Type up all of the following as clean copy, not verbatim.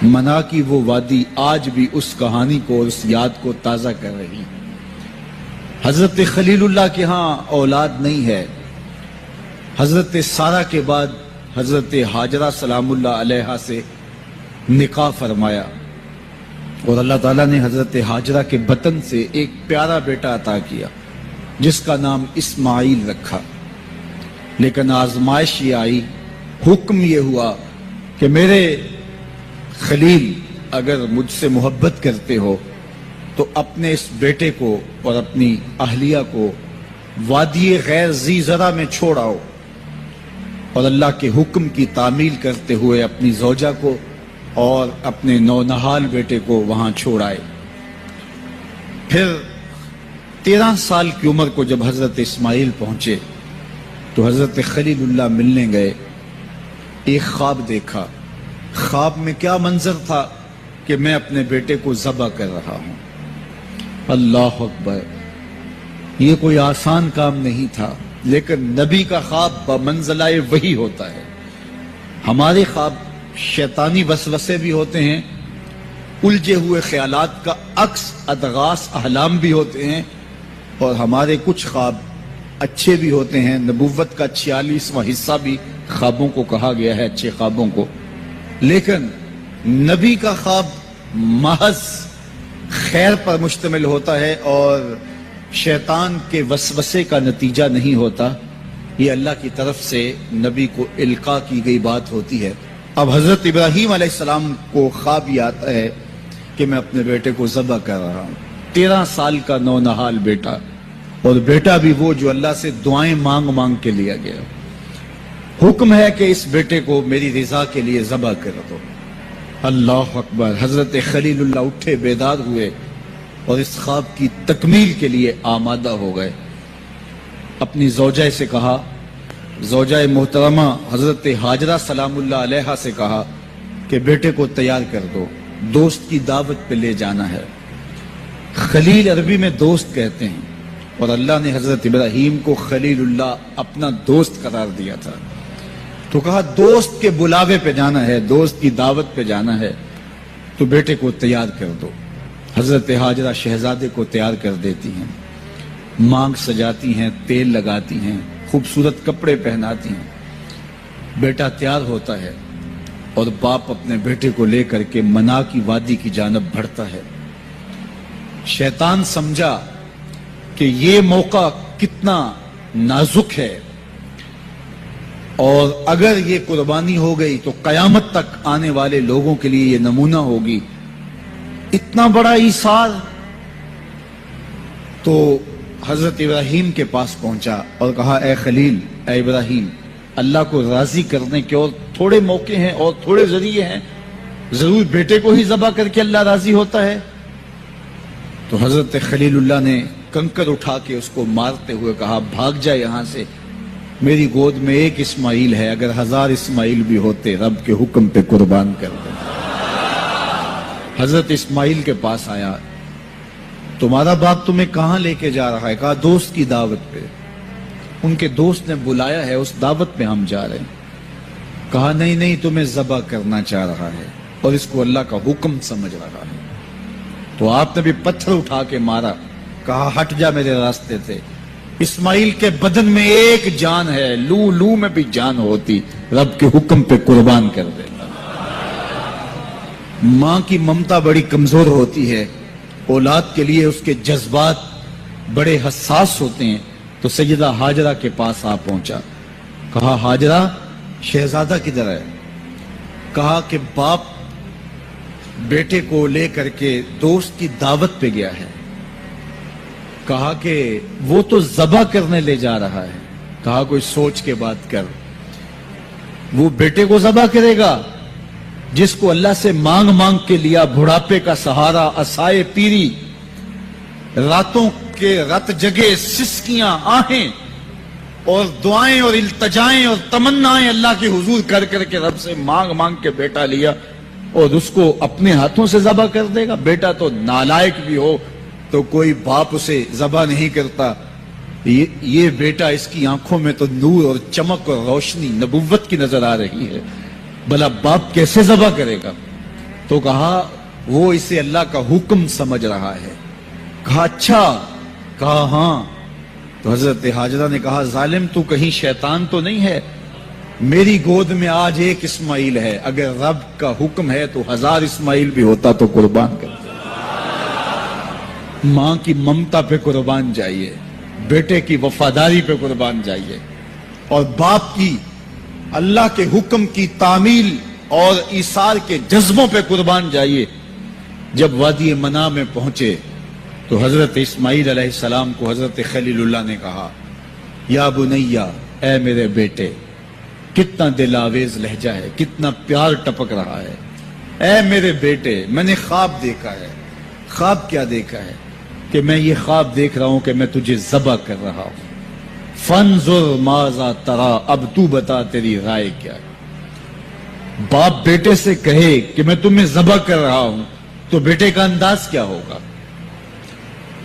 منا کی وہ وادی آج بھی اس کہانی کو اور اس یاد کو تازہ کر رہی. حضرت خلیل اللہ کے ہاں اولاد نہیں ہے. حضرت سارہ کے بعد حضرت ہاجرہ سلام اللہ علیہا سے نکاح فرمایا اور اللہ تعالیٰ نے حضرت ہاجرہ کے بطن سے ایک پیارا بیٹا عطا کیا جس کا نام اسماعیل رکھا. لیکن آزمائش یہ آئی، حکم یہ ہوا کہ میرے خلیل اگر مجھ سے محبت کرتے ہو تو اپنے اس بیٹے کو اور اپنی اہلیہ کو وادی غیر ذی زرع میں چھوڑ آؤ اور اللہ کے حکم کی تعمیل کرتے ہوئے اپنی زوجہ کو اور اپنے نونہال بیٹے کو وہاں چھوڑ آئے. پھر 13 سال کی عمر کو جب حضرت اسماعیل پہنچے تو حضرت خلیل اللہ ملنے گئے. ایک خواب دیکھا. خواب میں کیا منظر تھا کہ میں اپنے بیٹے کو ذبح کر رہا ہوں. اللہ اکبر! یہ کوئی آسان کام نہیں تھا، لیکن نبی کا خواب بمنزلہ وحی ہوتا ہے. ہمارے خواب شیطانی وسوسے بھی ہوتے ہیں، الجھے ہوئے خیالات کا عکس ادغاث احلام بھی ہوتے ہیں، اور ہمارے کچھ خواب اچھے بھی ہوتے ہیں. نبوت کا 46واں حصہ بھی خوابوں کو کہا گیا ہے، اچھے خوابوں کو. لیکن نبی کا خواب محض خیر پر مشتمل ہوتا ہے اور شیطان کے وسوسے کا نتیجہ نہیں ہوتا. یہ اللہ کی طرف سے نبی کو القاء کی گئی بات ہوتی ہے. اب حضرت ابراہیم علیہ السلام کو خواب یہ آتا ہے کہ میں اپنے بیٹے کو ذبح کر رہا ہوں. 13 سال کا نونہال بیٹا، اور بیٹا بھی وہ جو اللہ سے دعائیں مانگ مانگ کے لیا گیا. حکم ہے کہ اس بیٹے کو میری رضا کے لیے ذبح کر دو. اللہ اکبر! حضرت خلیل اللہ اٹھے، بیدار ہوئے اور اس خواب کی تکمیل کے لیے آمادہ ہو گئے. اپنی زوجہ سے کہا، زوجہ محترمہ حضرت ہاجرہ سلام اللہ علیہا سے کہا کہ بیٹے کو تیار کر دو، دوست کی دعوت پہ لے جانا ہے. خلیل عربی میں دوست کہتے ہیں، اور اللہ نے حضرت ابراہیم کو خلیل اللہ اپنا دوست قرار دیا تھا. تو کہا دوست کے بلاوے پہ جانا ہے، دوست کی دعوت پہ جانا ہے، تو بیٹے کو تیار کر دو. حضرت ہاجرہ شہزادے کو تیار کر دیتی ہیں، مانگ سجاتی ہیں، تیل لگاتی ہیں، خوبصورت کپڑے پہناتی ہیں. بیٹا تیار ہوتا ہے اور باپ اپنے بیٹے کو لے کر کے منا کی وادی کی جانب بڑھتا ہے. شیطان سمجھا کہ یہ موقع کتنا نازک ہے، اور اگر یہ قربانی ہو گئی تو قیامت تک آنے والے لوگوں کے لیے یہ نمونہ ہوگی. اتنا بڑا ایثار. تو حضرت ابراہیم کے پاس پہنچا اور کہا اے خلیل، اے ابراہیم، اللہ کو راضی کرنے کے اور تھوڑے موقع ہیں اور تھوڑے ذریعے ہیں، ضرور بیٹے کو ہی ذبح کر کے اللہ راضی ہوتا ہے. تو حضرت خلیل اللہ نے کنکر اٹھا کے اس کو مارتے ہوئے کہا بھاگ جا یہاں سے، میری گود میں ایک اسماعیل ہے، اگر 1000 اسماعیل بھی ہوتے رب کے حکم پہ قربان کر دیں. حضرت اسماعیل کے پاس آیا، تمہارا باپ تمہیں کہاں لے کے جا رہا ہے؟ کہا دوست کی دعوت پہ. ان کے دوست نے بلایا ہے، اس دعوت پہ ہم جا رہے ہیں. کہا نہیں نہیں، تمہیں ذبح کرنا چاہ رہا ہے اور اس کو اللہ کا حکم سمجھ رہا ہے. تو آپ نے بھی پتھر اٹھا کے مارا. کہا ہٹ جا میرے راستے سے. اسماعیل کے بدن میں ایک جان ہے، لو لو میں بھی جان ہوتی، رب کے حکم پہ قربان کر دیتا. ماں کی ممتا بڑی کمزور ہوتی ہے، اولاد کے لیے اس کے جذبات بڑے حساس ہوتے ہیں. تو سیدہ ہاجرہ کے پاس آ پہنچا. کہا ہاجرہ، شہزادہ کدھر ہے؟ کہا کہ باپ بیٹے کو لے کر کے دوست کی دعوت پہ گیا ہے. کہا کہ وہ تو ذبح کرنے لے جا رہا ہے. کہا کوئی سوچ کے بات کر. وہ بیٹے کو ذبح کرے گا جس کو اللہ سے مانگ مانگ کے لیا بڑھاپے کا سہارا، عصائے پیری، راتوں کے رت جگے، سسکیاں، آہیں اور دعائیں اور التجائیں اور تمنائیں اللہ کے حضور کر کر کے رب سے مانگ مانگ کے بیٹا لیا، اور اس کو اپنے ہاتھوں سے ذبح کر دے گا. بیٹا تو نالائق بھی ہو تو کوئی باپ اسے ذبح نہیں کرتا. یہ بیٹا، اس کی آنکھوں میں تو نور اور چمک اور روشنی نبوت کی نظر آ رہی ہے، بھلا باپ کیسے ذبح کرے گا؟ تو کہا وہ اسے اللہ کا حکم سمجھ رہا ہے. کہا اچھا؟ کہا ہاں. تو حضرت حاجرہ نے کہا ظالم تو کہیں شیطان تو نہیں ہے؟ میری گود میں آج ایک اسماعیل ہے، اگر رب کا حکم ہے تو 1000 اسماعیل بھی ہوتا تو قربان کر. ماں کی ممتا پہ قربان جائیے، بیٹے کی وفاداری پہ قربان جائیے، اور باپ کی اللہ کے حکم کی تعمیل اور ایثار کے جذبوں پہ قربان جائیے. جب وادی منا میں پہنچے تو حضرت اسماعیل علیہ السلام کو حضرت خلیل اللہ نے کہا یا بنیا، اے میرے بیٹے. کتنا دل آویز لہجہ ہے، کتنا پیار ٹپک رہا ہے. اے میرے بیٹے، میں نے خواب دیکھا ہے. خواب کیا دیکھا ہے؟ کہ میں یہ خواب دیکھ رہا ہوں کہ میں تجھے ذبح کر رہا ہوں. فانظر ماذا ترى، اب تو بتا تیری رائے کیا ہے. باپ بیٹے سے کہے کہ میں تمہیں ذبح کر رہا ہوں تو بیٹے کا انداز کیا ہوگا؟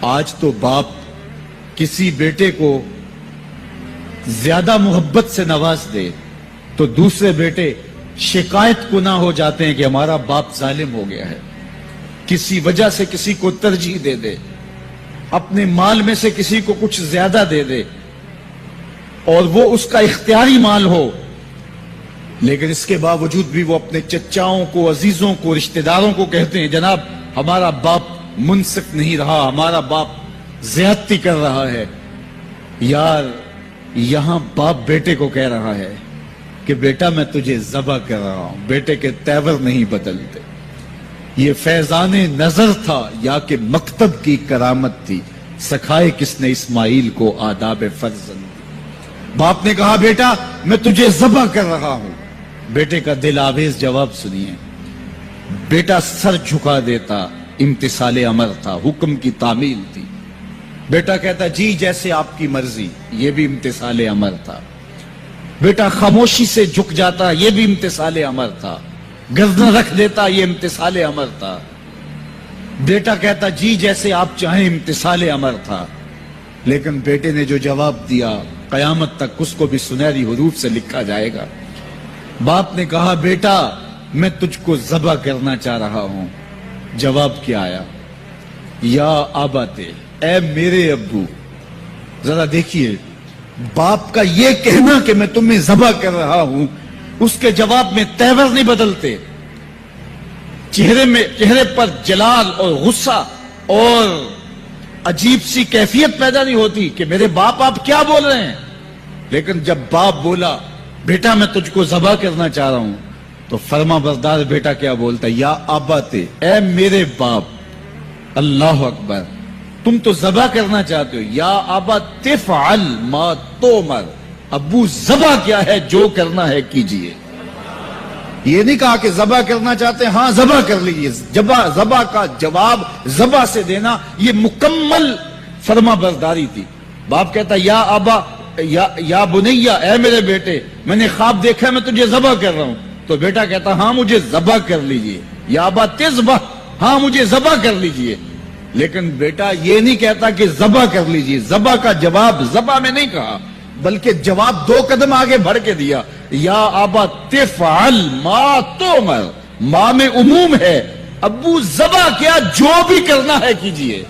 آج تو باپ کسی بیٹے کو زیادہ محبت سے نواز دے تو دوسرے بیٹے شکایت کو نہ ہو جاتے ہیں کہ ہمارا باپ ظالم ہو گیا ہے. کسی وجہ سے کسی کو ترجیح دے دے، اپنے مال میں سے کسی کو کچھ زیادہ دے دے، اور وہ اس کا اختیاری مال ہو، لیکن اس کے باوجود بھی وہ اپنے چچاؤں کو، عزیزوں کو، رشتہ داروں کو کہتے ہیں جناب ہمارا باپ منصف نہیں رہا، ہمارا باپ زیادتی کر رہا ہے. یار یہاں باپ بیٹے کو کہہ رہا ہے کہ بیٹا میں تجھے ذبح کر رہا ہوں. بیٹے کے تیور نہیں بدلتے. یہ فیضان نظر تھا یا کہ مکتب کی کرامت تھی؟ سکھائے کس نے اسماعیل کو آداب فرزند؟ باپ نے کہا بیٹا میں تجھے ذبح کر رہا ہوں. بیٹے کا دل آویز جواب سنیے. بیٹا سر جھکا دیتا، امتثال امر تھا، حکم کی تعمیل تھی. بیٹا کہتا جی جیسے آپ کی مرضی، یہ بھی امتثال امر تھا. بیٹا خاموشی سے جھک جاتا، یہ بھی امتثال امر تھا. گردن رکھ دیتا، یہ امتثال امر تھا. بیٹا کہتا جی جیسے آپ چاہیں، امتثال امر تھا. لیکن بیٹے نے جو جواب دیا قیامت تک اس کو بھی سنہری حروف سے لکھا جائے گا. باپ نے کہا بیٹا میں تجھ کو ذبح کرنا چاہ رہا ہوں. جواب کیا آیا؟ یا آباتے، اے میرے ابو. ذرا دیکھیے باپ کا یہ کہنا کہ میں تمہیں ذبح کر رہا ہوں، اس کے جواب میں تیور نہیں بدلتے، چہرے پر جلال اور غصہ اور عجیب سی کیفیت پیدا نہیں ہوتی کہ میرے باپ آپ کیا بول رہے ہیں. لیکن جب باپ بولا بیٹا میں تجھ کو ذبح کرنا چاہ رہا ہوں تو فرما بردار بیٹا کیا بولتا؟ یا آباتے، اے میرے باپ. اللہ اکبر. تم تو ذبح کرنا چاہتے ہو. یا آبا تفعل ما تؤمر، ابو ذبح کیا ہے، جو کرنا ہے کیجئے. یہ نہیں کہا کہ ذبح کرنا چاہتے ہیں، ہاں ذبح کر لیجئے. ذبح کا جواب ذبح سے دینا یہ مکمل فرما برداری تھی. باپ کہتا یا آبا، یا بنیا، اے میرے بیٹے میں نے خواب دیکھا ہے میں تجھے ذبح کر رہا ہوں. تو بیٹا کہتا ہاں مجھے ذبح کر لیجئے. یا آبا تذبح، ہاں مجھے ذبح کر لیجئے. لیکن بیٹا یہ نہیں کہتا کہ ذبح کر لیجئے. ذبح کا جواب ذبح میں نہیں کہا، بلکہ جواب 2 قدم آگے بڑھ کے دیا. یا آبا تفعل ما تؤمر، ماں میں عموم ہے. ابو ذبح کیا، جو بھی کرنا ہے کیجئے.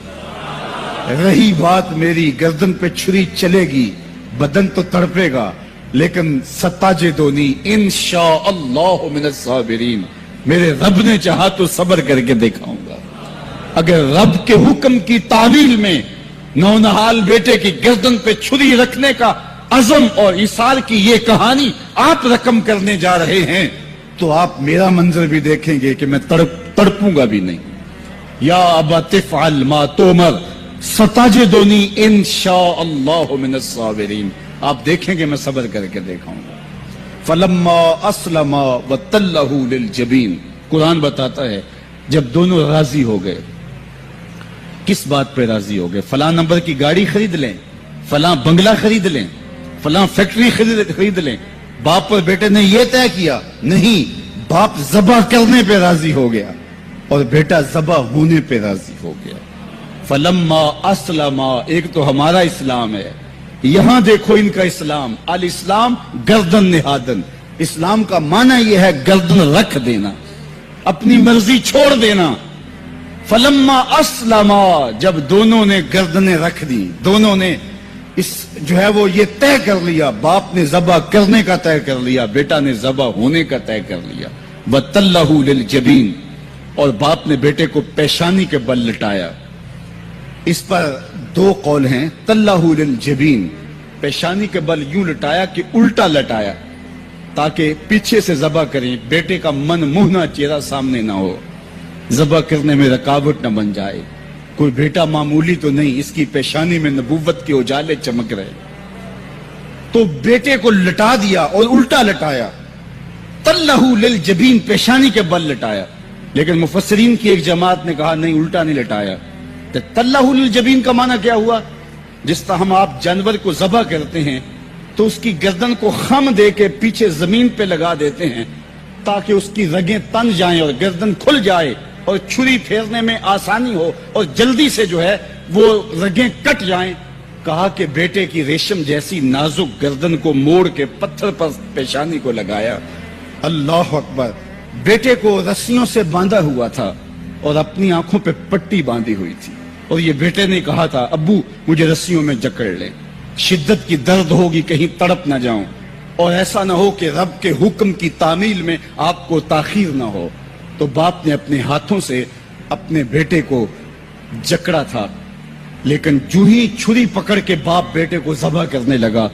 رہی بات میری، گردن پہ چھری چلے گی، بدن تو تڑپے گا، لیکن ستاجدونی انشاءاللہ من الصابرین. میرے رب نے چاہا تو صبر کر کے دکھاؤں گا. اگر رب کے حکم کی تعمیل میں نونہال بیٹے کی گردن پہ چھری رکھنے کا عزم اور ایثار کی یہ کہانی آپ رقم کرنے جا رہے ہیں تو آپ میرا منظر بھی دیکھیں گے کہ میں تڑپوں گا بھی نہیں. یا ابا تفعل ما تؤمر ستجدنی انشاءاللہ من الصابرین. آپ دیکھیں گے میں صبر کر کے دکھاؤں گا. فلما اسلم وتلہ للجبین، قرآن بتاتا ہے جب دونوں راضی ہو گئے. کس بات پہ راضی ہو گئے؟ فلاں نمبر کی گاڑی خرید لیں، فلاں بنگلہ خرید لیں، فلاں فیکٹری خرید لیں. باپ اور بیٹے نے یہ طے کیا نہیں، باپ ذبح کرنے پہ راضی ہو گیا اور بیٹا ذبح ہونے پہ راضی ہو گیا. فلما اسلم، ایک تو ہمارا اسلام ہے، یہاں دیکھو ان کا اسلام. الاسلام گردن نہادن. اسلام کا معنی یہ ہے گردن رکھ دینا. اپنی مرضی چھوڑ دینا. فلما اسلما، جب دونوں نے گردنیں رکھ دی، دونوں نے اس جو ہے وہ یہ طے کر لیا، باپ نے ذبح کرنے کا طے کر لیا، بیٹا نے ذبح ہونے کا طے کر لیا. وَتَلَّهُ لِلْجَبِينِ، اور باپ نے بیٹے کو پیشانی کے بل لٹایا. اس پر دو قول ہیں. تَلَّهُ لِلْجَبِينِ، پیشانی کے بل یوں لٹایا کہ الٹا لٹایا تاکہ پیچھے سے ذبح کریں، بیٹے کا من منہ چہرہ سامنے نہ ہو، ذبح کرنے میں رکاوٹ نہ بن جائے. کوئی بیٹا معمولی تو نہیں، اس کی پیشانی میں نبوت کے اجالے چمک رہے. تو بیٹے کو لٹا دیا اور الٹا لٹایا. تلہ للجبین، پیشانی کے بل لٹایا. لیکن مفسرین کی ایک جماعت نے کہا نہیں، الٹا نہیں لٹایا. تو تلہ للجبین کا معنی کیا ہوا؟ جس طرح ہم آپ جانور کو ذبح کرتے ہیں تو اس کی گردن کو خم دے کے پیچھے زمین پہ لگا دیتے ہیں تاکہ اس کی رگیں تن جائیں اور گردن کھل جائے اور چھری پھیرنے میں آسانی ہو اور جلدی سے جو ہے وہ رگیں کٹ جائیں. کہا کہ بیٹے کی ریشم جیسی نازک گردن کو موڑ کے پتھر پر پیشانی کو لگایا. اللہ اکبر. بیٹے کو رسیوں سے باندھا ہوا تھا اور اپنی آنکھوں پہ پٹی باندھی ہوئی تھی، اور یہ بیٹے نے کہا تھا ابو مجھے رسیوں میں جکڑ لیں، شدت کی درد ہوگی، کہیں تڑپ نہ جاؤں، اور ایسا نہ ہو کہ رب کے حکم کی تعمیل میں آپ کو تاخیر نہ ہو. تو باپ نے اپنے ہاتھوں سے اپنے بیٹے کو جکڑا تھا. لیکن جو ہی چھری پکڑ کے باپ بیٹے کو ذبح کرنے لگا،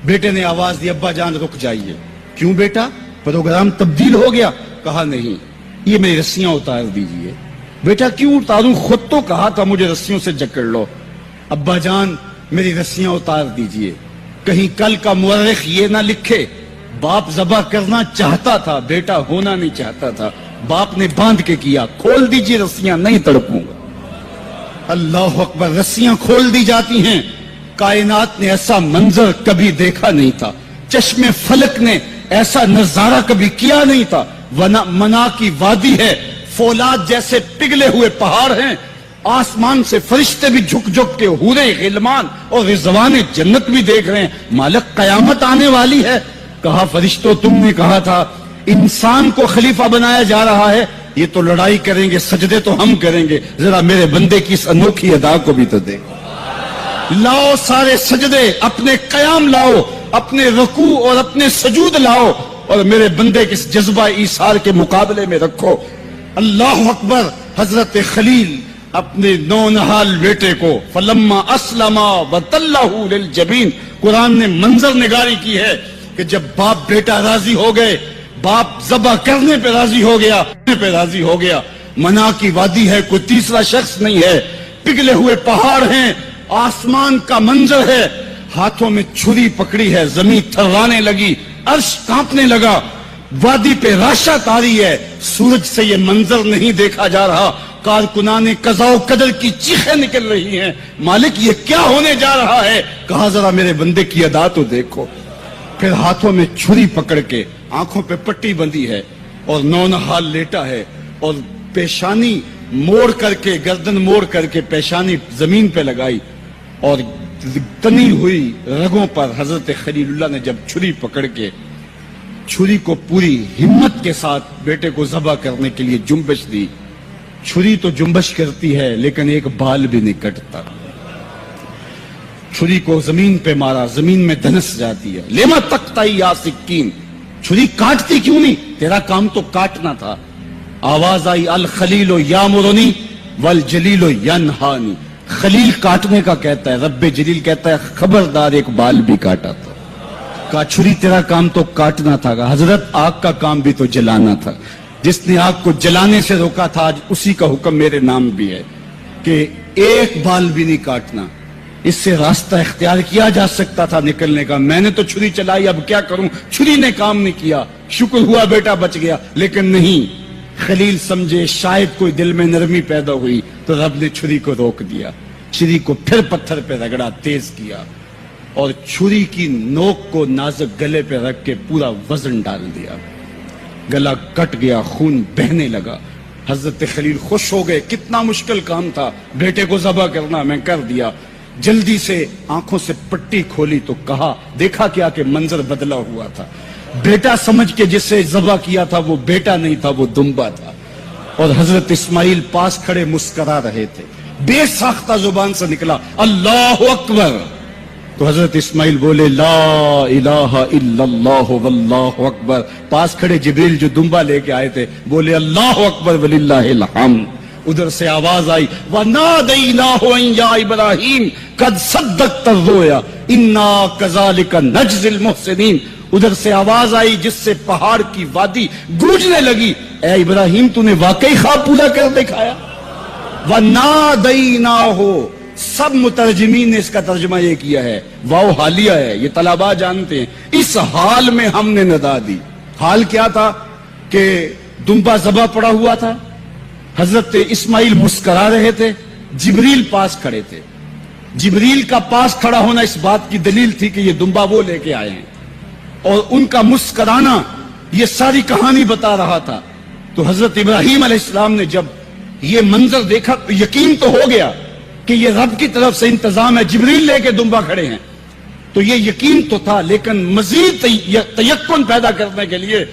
بیٹے نے آواز دی ابا جان رک جائیے. کیوں بیٹا، پروگرام تبدیل ہو گیا؟ کہا نہیں، یہ میری رسیاں اتار دیجئے. بیٹا کیوں اتاروں، خود تو کہا تھا مجھے رسیوں سے جکڑ لو. ابا جان میری رسیاں اتار دیجئے، کہیں کل کا مورخ یہ نہ لکھے باپ ذبح کرنا چاہتا تھا، بیٹا ہونا نہیں چاہتا تھا. باپ نے باندھ کے کیا. کھول دیجئے رسیاں، نہیں تڑپوں گا. اللہ اکبر. رسیاں کھول دی جاتی ہیں. کائنات نے ایسا منظر کبھی دیکھا نہیں تھا، چشم فلک نے ایسا نظارہ کبھی کیا نہیں تھا. منا کی وادی ہے، فولاد جیسے پگھلے ہوئے پہاڑ ہیں، آسمان سے فرشتے بھی جھک جھک کے حورے غلمان اور رضوان جنت بھی دیکھ رہے ہیں. مالک قیامت آنے والی ہے. کہا فرشتوں تم نے کہا تھا انسان کو خلیفہ بنایا جا رہا ہے، یہ تو لڑائی کریں گے، سجدے تو ہم کریں گے، ذرا میرے بندے کی اس انوکھی ادا کو بھی تو دیکھو. لاؤ سارے سجدے، اپنے قیام لاؤ، اپنے رکوع اور اپنے سجود لاؤ، اور میرے بندے کے اس جذبہ ایثار کے مقابلے میں رکھو. اللہ اکبر. حضرت خلیل اپنے نونہال بیٹے کو فلما اسلما وتلہ للجبین، قرآن نے منظر نگاری کی ہے کہ جب باپ بیٹا راضی ہو گئے، باپ ذبح کرنے پہ راضی ہو گیا. منا کی وادی ہے، کوئی تیسرا شخص نہیں ہے، پگھلے ہوئے پہاڑ ہیں، آسمان کا منظر ہے، ہاتھوں میں چھری پکڑی ہے، زمین تھرانے لگی، عرش کانپنے لگا، وادی پہ راشا تاری ہے. سورج سے یہ منظر نہیں دیکھا جا رہا، کارکنان قضاء و قدر کی چیخیں نکل رہی ہیں. مالک یہ کیا ہونے جا رہا ہے؟ کہا ذرا میرے بندے کی ادا تو دیکھو. پھر ہاتھوں میں چھری پکڑ کے، آنکھوں پہ پٹی بندھی ہے اور نونہال لیٹا ہے، اور پیشانی موڑ کر کے، گردن موڑ کر کے پیشانی زمین پہ لگائی، اور تنی ہوئی رگوں پر حضرت خلیل اللہ نے جب چھری پکڑ کے چھری کو پوری ہمت کے ساتھ بیٹے کو ذبح کرنے کے لیے جنبش دی. چھری تو جنبش کرتی ہے لیکن ایک بال بھی نہیں کٹتا. چھری کو زمین پہ مارا، زمین میں دھنس جاتی ہے. لیما تقطعی یا سکین، چھری کاٹتی کیوں نہیں؟ تیرا کام تو کاٹنا تھا. آواز آئی الخلیل یامرنی والجلیل ینہانی. خلیل کاٹنے کا کہتا ہے، رب جلیل کہتا ہے خبردار ایک بال بھی کاٹا تھا. کہا چھری تیرا کام تو کاٹنا تھا. حضرت آگ کا کام بھی تو جلانا تھا. جس نے آگ کو جلانے سے روکا تھا آج اسی کا حکم میرے نام بھی ہے کہ ایک بال بھی نہیں کاٹنا. اس سے راستہ اختیار کیا جا سکتا تھا نکلنے کا. میں نے تو چھری چلائی، اب کیا کروں؟ چھری نے کام نہیں کیا. شکر ہوا بیٹا بچ گیا، لیکن نہیں. خلیل سمجھے شاید کوئی دل میں نرمی پیدا ہوئی تو رب نے چھری کو روک دیا. چھری کو پھر پتھر پہ رگڑا، تیز کیا، اور چھری کی نوک کو نازک گلے پہ رکھ کے پورا وزن ڈال دیا. گلا کٹ گیا، خون بہنے لگا. حضرت خلیل خوش ہو گئے. کتنا مشکل کام تھا بیٹے کو ذبح کرنا، میں کر دیا. جلدی سے آنکھوں سے پٹی کھولی تو کہا، دیکھا کیا کہ منظر بدلا ہوا تھا. بیٹا سمجھ کے جسے ذبح کیا تھا وہ بیٹا نہیں تھا، وہ دمبا تھا. اور حضرت اسماعیل پاس کھڑے مسکرا رہے تھے. بے ساختہ زبان سے نکلا اللہ اکبر. تو حضرت اسماعیل بولے لا الہ الا اللہ واللہ اکبر. پاس کھڑے جبریل جو دمبا لے کے آئے تھے بولے اللہ اکبر وللہ الحمد. ادھر سے آواز آئی وَنَادَيْنَاهُ أَن يَا إِبْرَاهِيمُ قَدْ صَدَّقْتَ الرُّؤْيَا إِنَّا كَذَلِكَ نَجْزِي الْمُحْسِنِينَ. ادھر سے آواز آئی جس سے پہاڑ کی وادی گونجنے لگی اے ابراہیم تو نے واقعی خواب پورا کر دکھایا. وَنَادَيْنَاهُ. سب مترجمین نے اس کا ترجمہ یہ کیا ہے واو حالیہ ہے, یہ طلباء جانتے ہیں. اس حال میں ہم نے ندا دی. حال کیا تھا کہ دمبا ذبح پڑا ہوا تھا, حضرت اسماعیل مسکرا رہے تھے, جبریل پاس کھڑے تھے. جبریل کا پاس کھڑا ہونا اس بات کی دلیل تھی کہ یہ دمبا وہ لے کے آئے ہیں, اور ان کا مسکرانا یہ ساری کہانی بتا رہا تھا. تو حضرت ابراہیم علیہ السلام نے جب یہ منظر دیکھا تو یقین تو ہو گیا کہ یہ رب کی طرف سے انتظام ہے, جبریل لے کے دمبا کھڑے ہیں. تو یہ یقین تو تھا, لیکن مزید تیقن پیدا کرنے کے لیے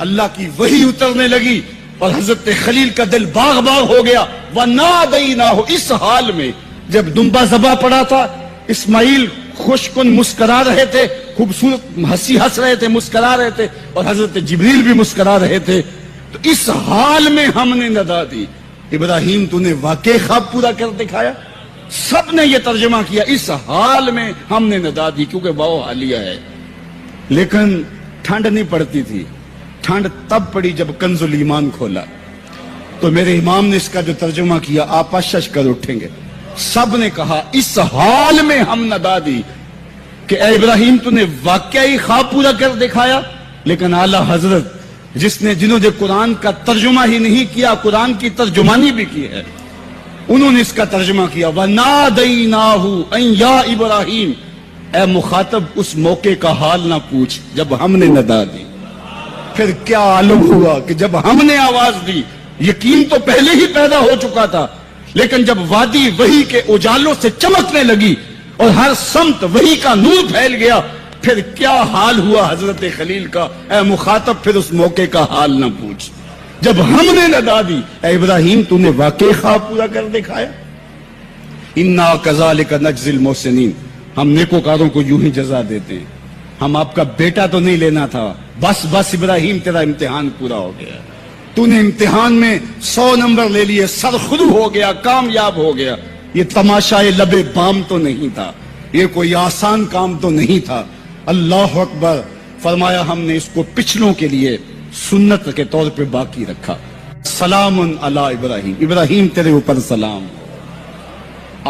اللہ کی وحی اترنے لگی اور حضرت خلیل کا دل باغ باغ ہو گیا. وَنَادَيْنَاهُ. اس حال میں جب دمبا ذبح پڑا تھا, اسماعیل خوش کن مسکرا رہے تھے, خوبصورت ہنسی ہنس رہے تھے, مسکرا رہے تھے, اور حضرت جبریل بھی مسکرا رہے تھے. تو اس حال میں ہم نے ندا دی ابراہیم تو نے واقعی خواب پورا کر دکھایا. سب نے یہ ترجمہ کیا اس حال میں ہم نے ندا دی, کیونکہ واو حالیہ ہے. لیکن ٹھنڈ نہیں پڑتی تھی. ٹھنڈ تب پڑی جب کنز الایمان کھولا. تو میرے امام نے اس کا جو ترجمہ کیا آپ شش کر اٹھیں گے. سب نے کہا اس حال میں ہم ندا دی کہ اے ابراہیم تو نے واقعی خواب پورا کر دکھایا. لیکن اعلی حضرت جنہوں نے قرآن کا ترجمہ ہی نہیں کیا, قرآن کی ترجمانی بھی کی ہے, انہوں نے اس کا ترجمہ کیا وَنَادَيْنَاهُ أَن يَا إِبْرَاهِيمُ. اے مخاطب اس موقع کا حال نہ پوچھ جب ہم نے ندا دی. پھر کیا عالم ہوا کہ جب ہم نے آواز دی, یقین تو پہلے ہی پیدا ہو چکا تھا, لیکن جب وادی وحی کے اجالوں سے چمکنے لگی اور ہر سمت وحی کا نور پھیل گیا, پھر کیا حال ہوا حضرت خلیل کا. اے مخاطب پھر اس موقع کا حال نہ پوچھ جب ہم نے ندا دی اے ابراہیم تو نے واقعی خواب پورا کر دکھایا. اِنَّا كَذَلِكَ نَجْزِي الْمُحْسِنِينَ. ہم نیکوکاروں کو یوں ہی جزا دیتے ہیں. ہم آپ کا بیٹا تو نہیں لینا تھا, بس ابراہیم تیرا امتحان پورا ہو گیا, تو نے امتحان میں 100 نمبر لے لیے, سرخرو ہو گیا, کامیاب ہو گیا. یہ تماشائے لبے بام تو نہیں تھا, یہ کوئی آسان کام تو نہیں تھا. اللہ اکبر. فرمایا ہم نے اس کو پچھلوں کے لیے سنت کے طور پہ باقی رکھا. سلام علی ابراہیم. ابراہیم تیرے اوپر سلام.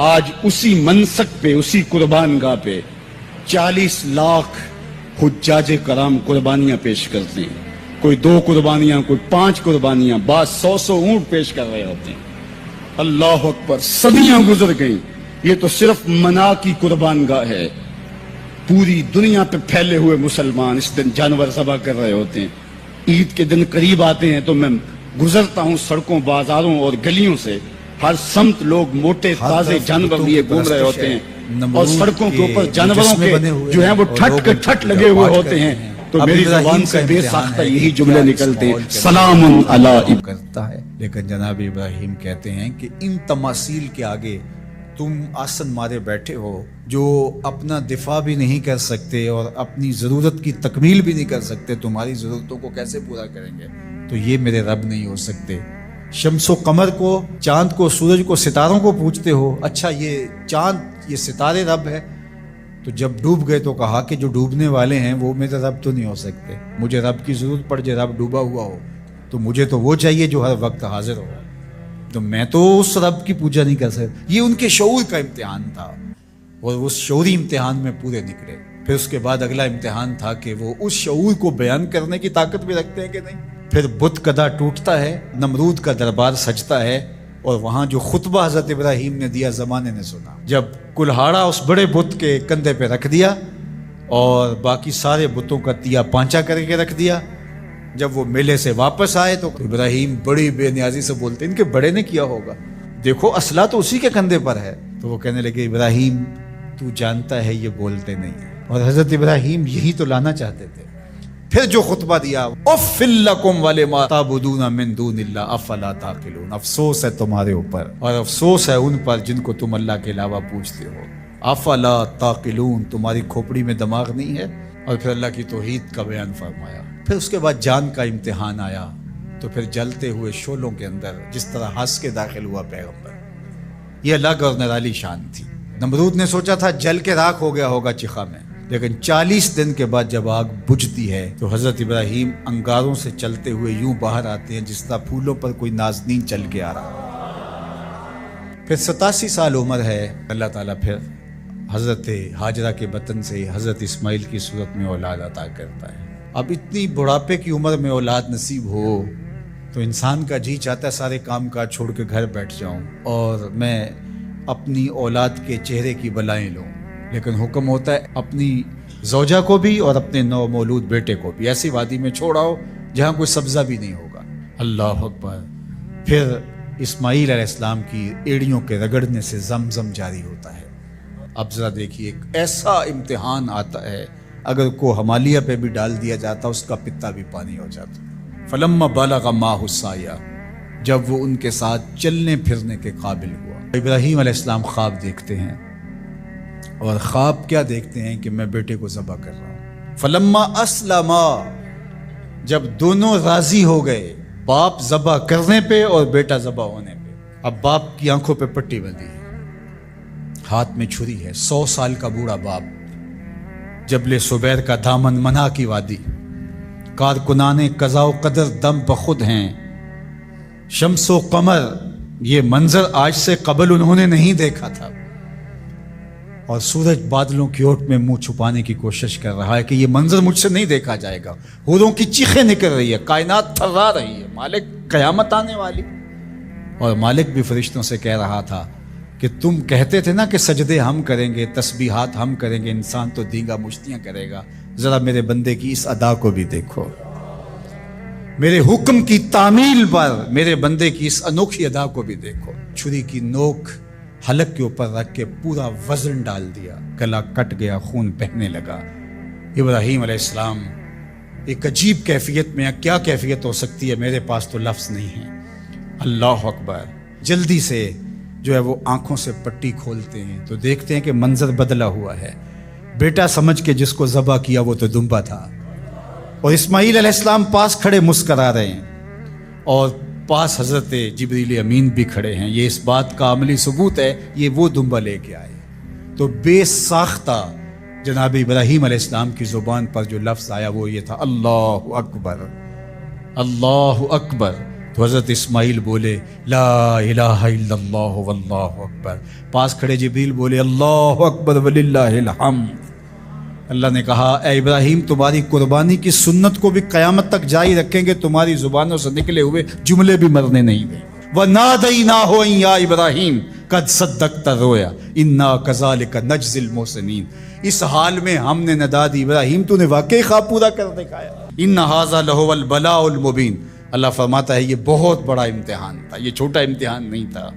آج اسی منسک پہ, اسی قربان گاہ پہ 40 لاکھ حجاج کرام قربانیاں پیش کرتے ہیں. کوئی 2 قربانیاں, کوئی 5 قربانیاں, بعض 100 اونٹ پیش کر رہے ہوتے ہیں. اللہ اکبر. صدیاں گزر گئیں. یہ تو صرف منا کی قربان گاہ ہے. پوری دنیا پہ پھیلے ہوئے مسلمان اس دن جانور ذبح کر رہے ہوتے ہیں. عید کے دن قریب آتے ہیں تو میں گزرتا ہوں سڑکوں, بازاروں اور گلیوں سے, ہر سمت لوگ موٹے تازے جانور لیے گھوم رہے ہوتے ہیں, اور سڑکوں کے اوپر جانوروں کے جو ہیں وہ ٹھٹ لگے ہوئے ہوتے ہیں. تو میری زبان سے بے ساختہ یہی جملے نکلتے ہیں سلام علی کرتا ہے. لیکن جناب ابراہیم کہتے ہیں کہ ان تماثیل کے آگے تم آسن مارے بیٹھے ہو جو اپنا دفاع بھی نہیں کر سکتے اور اپنی ضرورت کی تکمیل بھی نہیں کر سکتے, تمہاری ضرورتوں کو کیسے پورا کریں گے؟ تو یہ میرے رب نہیں ہو سکتے. شمس و قمر کو, چاند کو, سورج کو, ستاروں کو پوچھتے ہو, اچھا یہ چاند یہ ستارے رب ہے. تو جب ڈوب گئے تو کہا کہ جو ڈوبنے والے ہیں وہ میرے رب تو نہیں ہو سکتے. مجھے رب کی ضرورت پڑ جائے, رب ڈوبا ہوا ہو تو مجھے تو وہ چاہیے جو ہر وقت حاضر ہو. تو میں تو اس رب کی پوجا نہیں کر سکتا. یہ ان کے شعور کا امتحان تھا اور اس شعوری امتحان میں پورے نکلے. پھر اس کے بعد اگلا امتحان تھا کہ وہ اس شعور کو بیان کرنے کی طاقت بھی رکھتے ہیں کہ نہیں. پھر بت کدا ٹوٹتا ہے, نمرود کا دربار سجتا ہے, اور وہاں جو خطبہ حضرت ابراہیم نے دیا زمانے نے سنا. جب کلہاڑا اس بڑے بت کے کندھے پہ رکھ دیا اور باقی سارے بتوں کا تیا پانچا کر کے رکھ دیا, جب وہ میلے سے واپس آئے تو ابراہیم بڑی بے نیازی سے بولتے, ان کے بڑے نے کیا ہوگا, دیکھو اسلحہ تو اسی کے کندھے پر ہے. تو وہ کہنے لگے ابراہیم تو جانتا ہے یہ بولتے نہیں. اور حضرت ابراہیم یہی تو لانا چاہتے تھے. پھر جو خطبہ دیا، اف لکم ولما تعبدون من دون اللہ افلا تعقلون، افسوس ہے تمہارے اوپر اور افسوس ہے ان پر جن کو تم اللہ کے علاوہ پوجتے ہو، افلا تعقلون، تمہاری کھوپڑی میں دماغ نہیں ہے۔ اور پھر اللہ کی توحید کا بیان فرمایا۔ پھر اس کے بعد جان کا امتحان آیا، تو پھر جلتے ہوئے شعلوں کے اندر جس طرح ہنس کے داخل ہوا پیغمبر، یہ الگ اور نرالی شان تھی۔ نمرود نے سوچا تھا جل کے راکھ ہو گیا ہوگا چخا میں، لیکن 40 دن کے بعد جب آگ بجھتی ہے تو حضرت ابراہیم انگاروں سے چلتے ہوئے یوں باہر آتے ہیں جس طرح پھولوں پر کوئی نازنین چل کے آ رہا۔ پھر 87 سال عمر ہے، اللہ تعالیٰ پھر حضرت ہاجرہ کے بطن سے حضرت اسماعیل کی صورت میں اولاد عطا کرتا ہے۔ اب اتنی بڑھاپے کی عمر میں اولاد نصیب ہو تو انسان کا جی چاہتا ہے سارے کام کاج چھوڑ کے گھر بیٹھ جاؤں اور میں اپنی اولاد کے چہرے کی بلائیں لوں، لیکن حکم ہوتا ہے اپنی زوجہ کو بھی اور اپنے نو مولود بیٹے کو بھی ایسی وادی میں چھوڑ آؤ جہاں کوئی سبزہ بھی نہیں ہوگا۔ اللہ اکبر۔ پھر اسماعیل علیہ السلام کی ایڑیوں کے رگڑنے سے زمزم جاری ہوتا ہے۔ اب ذرا دیکھیے، ایک ایسا امتحان آتا ہے اگر کو ہمالیہ پہ بھی ڈال دیا جاتا اس کا پتا بھی پانی ہو جاتا۔ فلما بلغ معہ السعی، جب وہ ان کے ساتھ چلنے پھرنے کے قابل ہوا۔ ابراہیم علیہ السلام خواب دیکھتے ہیں، اور خواب کیا دیکھتے ہیں کہ میں بیٹے کو ذبح کر رہا ہوں۔ فلما اسلما، جب دونوں راضی ہو گئے، باپ ذبح کرنے پہ اور بیٹا ذبح ہونے پہ، اب باپ کی آنکھوں پہ پٹی بندھی ہے، ہاتھ میں چھری ہے، 100 سال کا بوڑھا باپ، جبل سبیر کا دامن منا کی وادی، کارکنان قضاء و قدر دم بخود ہیں، شمس و قمر، یہ منظر آج سے قبل انہوں نے نہیں دیکھا تھا، اور سورج بادلوں کی اوٹ میں منہ چھپانے کی کوشش کر رہا ہے کہ یہ منظر مجھ سے نہیں دیکھا جائے گا، حوروں کی چیخیں نکل رہی ہے، کائنات تھرا رہی ہے، مالک قیامت آنے والی۔ اور مالک بھی فرشتوں سے کہہ رہا تھا کہ تم کہتے تھے نا کہ سجدے ہم کریں گے، تسبیحات ہم کریں گے، انسان تو دینگا مشتیاں کرے گا، ذرا میرے بندے کی اس ادا کو بھی دیکھو، میرے حکم کی تعمیل پر میرے بندے کی اس انوکھی ادا کو بھی دیکھو۔ چھری کی نوک حلق کے اوپر رکھ کے پورا وزن ڈال دیا، گلا کٹ گیا، خون بہنے لگا۔ ابراہیم علیہ السلام ایک عجیب کیفیت میں، کیا کیفیت ہو سکتی ہے، میرے پاس تو لفظ نہیں ہے۔ اللہ اکبر۔ جلدی سے جو ہے وہ آنکھوں سے پٹی کھولتے ہیں تو دیکھتے ہیں کہ منظر بدلا ہوا ہے، بیٹا سمجھ کے جس کو ذبح کیا وہ تو دمبا تھا، اور اسماعیل علیہ السلام پاس کھڑے مسکرا رہے ہیں، اور پاس حضرت جبریل امین بھی کھڑے ہیں۔ یہ اس بات کا عملی ثبوت ہے یہ وہ دمبا لے کے آئے۔ تو بے ساختہ جناب ابراہیم علیہ السلام کی زبان پر جو لفظ آیا وہ یہ تھا، اللہ اکبر، اللہ اکبر۔ تو حضرت اسماعیل بولے لا الہ الا اللہ واللہ اکبر، پاس کھڑے جبریل بولے اللہ اکبر وللہ الحمد۔ اللہ نے کہا اے ابراہیم تمہاری قربانی کی سنت کو بھی قیامت تک جاری رکھیں گے، تمہاری زبانوں سے نکلے ہوئے جملے بھی مرنے نہیں دیں۔ وَنَادَيْنَاهُ أَن يَا إِبْرَاهِيمُ قَدْ صَدَّقْتَ الرُّؤْيَا إِنَّا كَذَلِكَ نَجْزِي الْمُحْسِنِينَ، اس حال میں ہم نے ندا دی ابراہیم تو نے واقعی خواب پورا کر دکھایا۔ إِنَّ هَذَا لَهُوَ الْبَلَاءُ الْمُبِينُ، اللہ فرماتا ہے یہ بہت بڑا امتحان تھا، یہ چھوٹا امتحان نہیں تھا۔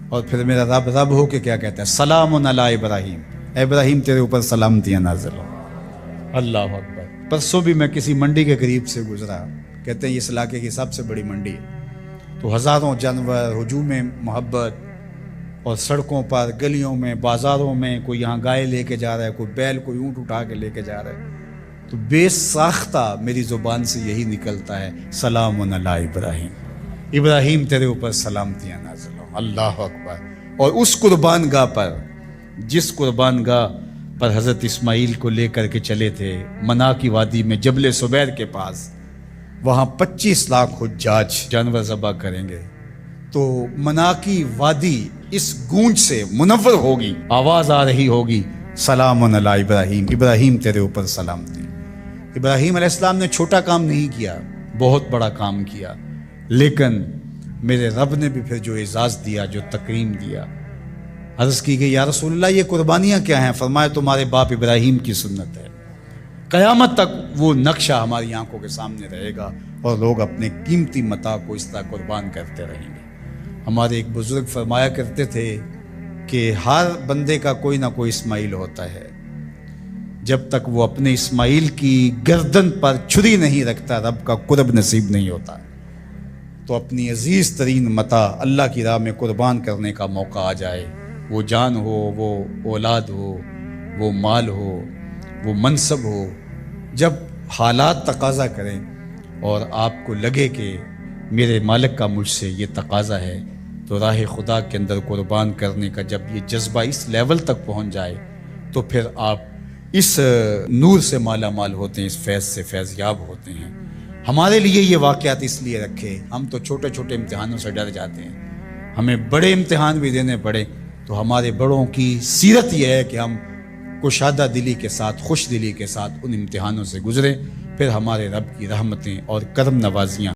اور پھر میرا رب ہو کے کیا کہتا ہے، سلام علی ابراہیم، اے ابراہیم تیرے اوپر سلامتیاں نازل ہو۔ اللہ اکبر۔ پرسوں بھی میں کسی منڈی کے قریب سے گزرا، کہتے ہیں اس علاقے کی سب سے بڑی منڈی ہے، تو ہزاروں جانور، ہجوم محبت، اور سڑکوں پر، گلیوں میں، بازاروں میں کوئی یہاں گائے لے کے جا رہا ہے، کوئی بیل، کوئی اونٹ اٹھا کے لے کے جا رہا ہے، تو بے ساختہ میری زبان سے یہی نکلتا ہے سلام علی ابراہیم، ابراہیم تیرے اوپر سلامتیاں نازل ہوں۔ اللہ اکبر۔ اور اس قربان گاہ پر، جس قربان گاہ پر حضرت اسماعیل کو لے کر کے چلے تھے، منا کی وادی میں جبل سبیر کے پاس، وہاں 25 لاکھ حجاج جانور ذبح کریں گے، تو منا کی وادی اس گونج سے منور ہوگی، آواز آ رہی ہوگی سلام علی ابراہیم، ابراہیم تیرے اوپر سلامتی۔ ابراہیم علیہ السلام نے چھوٹا کام نہیں کیا، بہت بڑا کام کیا، لیکن میرے رب نے بھی پھر جو اعزاز دیا، جو تکریم دیا، عرض کی گئی یا رسول اللہ یہ قربانیاں کیا ہیں؟ فرمایا تمہارے باپ ابراہیم کی سنت ہے، قیامت تک وہ نقشہ ہماری آنکھوں کے سامنے رہے گا، اور لوگ اپنے قیمتی متاع کو اس طرح قربان کرتے رہیں گے۔ ہمارے ایک بزرگ فرمایا کرتے تھے کہ ہر بندے کا کوئی نہ کوئی اسماعیل ہوتا ہے، جب تک وہ اپنے اسماعیل کی گردن پر چھری نہیں رکھتا رب کا قرب نصیب نہیں ہوتا۔ تو اپنی عزیز ترین متاع اللہ کی راہ میں قربان کرنے کا موقع آ جائے، وہ جان ہو، وہ اولاد ہو، وہ مال ہو، وہ منصب ہو، جب حالات تقاضا کریں اور آپ کو لگے کہ میرے مالک کا مجھ سے یہ تقاضا ہے، تو راہ خدا کے اندر قربان کرنے کا جب یہ جذبہ اس لیول تک پہنچ جائے تو پھر آپ اس نور سے مالا مال ہوتے ہیں، اس فیض سے فیض یاب ہوتے ہیں۔ ہمارے لیے یہ واقعات اس لیے رکھے، ہم تو چھوٹے چھوٹے امتحانوں سے ڈر جاتے ہیں، ہمیں بڑے امتحان بھی دینے پڑے تو ہمارے بڑوں کی سیرت یہ ہے کہ ہم کشادہ دلی کے ساتھ، خوش دلی کے ساتھ ان امتحانوں سے گزریں، پھر ہمارے رب کی رحمتیں اور کرم نوازیاں